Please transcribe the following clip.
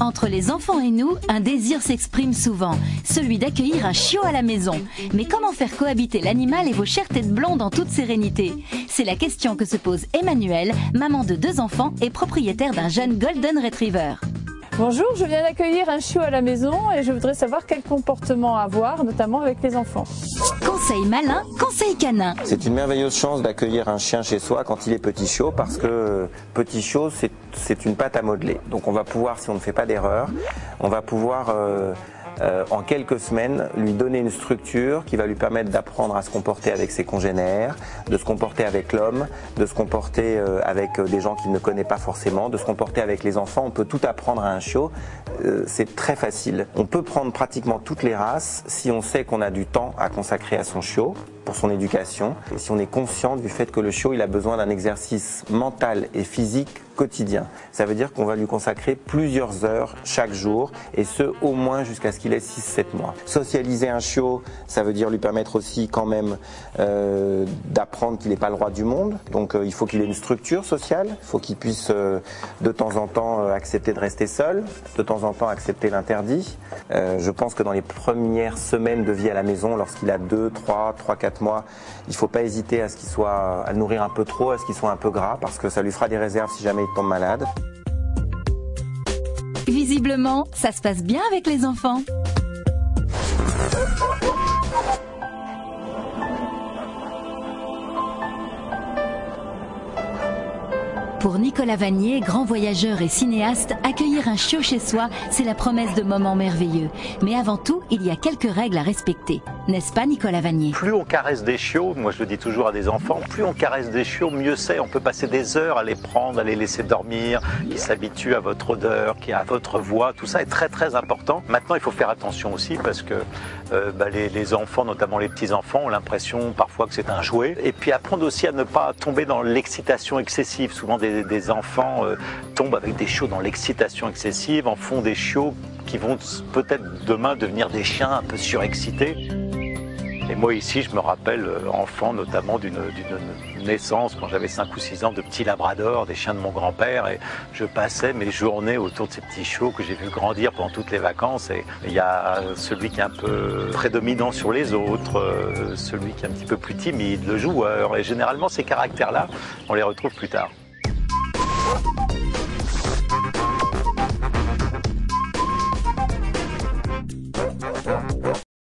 Entre les enfants et nous, un désir s'exprime souvent, celui d'accueillir un chiot à la maison. Mais comment faire cohabiter l'animal et vos chères têtes blondes en toute sérénité? C'est la question que se pose Emmanuelle, maman de 2 enfants et propriétaire d'un jeune Golden Retriever. Bonjour, je viens d'accueillir un chiot à la maison et je voudrais savoir quel comportement avoir, notamment avec les enfants. Conseil malin, conseil canin. C'est une merveilleuse chance d'accueillir un chien chez soi quand il est petit chiot, parce que petit chiot, c'est une pâte à modeler. Donc on va pouvoir, si on ne fait pas d'erreur, on va pouvoir en quelques semaines lui donner une structure qui va lui permettre d'apprendre à se comporter avec ses congénères, de se comporter avec l'homme, de se comporter avec des gens qu'il ne connaît pas forcément, de se comporter avec les enfants. On peut tout apprendre à un chiot, c'est très facile. On peut prendre pratiquement toutes les races si on sait qu'on a du temps à consacrer à son chiot pour son éducation, et si on est conscient du fait que le chiot il a besoin d'un exercice mental et physique quotidien. Ça veut dire qu'on va lui consacrer plusieurs heures chaque jour, et ce au moins jusqu'à ce qu'il ait 6-7 mois. Socialiser un chiot, ça veut dire lui permettre aussi quand même d'apprendre qu'il n'est pas le roi du monde. Donc il faut qu'il ait une structure sociale, il faut qu'il puisse de temps en temps accepter de rester seul, de temps en temps accepter l'interdit. Je pense que dans les premières semaines de vie à la maison, lorsqu'il a 2, 3, 4 mois, il ne faut pas hésiter à le nourrir un peu trop, à ce qu'il soit un peu gras, parce que ça lui fera des réserves si jamais il tombe malade. Visiblement, ça se passe bien avec les enfants. Pour Nicolas Vanier, grand voyageur et cinéaste, accueillir un chiot chez soi, c'est la promesse de moments merveilleux. Mais avant tout, il y a quelques règles à respecter. N'est-ce pas, Nicolas Vanier? Plus on caresse des chiots, moi je le dis toujours à des enfants, plus on caresse des chiots, mieux c'est. On peut passer des heures à les prendre, à les laisser dormir, ils s'habituent à votre odeur, à votre voix, tout ça est très très important. Maintenant, il faut faire attention aussi parce que les enfants, notamment les petits-enfants, ont l'impression parfois que c'est un jouet. Et puis apprendre aussi à ne pas tomber dans l'excitation excessive. Souvent des enfants tombent avec des chiots dans l'excitation excessive, en font des chiots qui vont peut-être demain devenir des chiens un peu surexcités. Et moi ici, je me rappelle, enfant notamment d'une naissance, quand j'avais 5 ou 6 ans, de petits labradors, des chiens de mon grand-père, et je passais mes journées autour de ces petits chiots que j'ai vu grandir pendant toutes les vacances. Et il y a celui qui est un peu prédominant sur les autres, celui qui est un petit peu plus timide, le joueur, et généralement ces caractères-là, on les retrouve plus tard.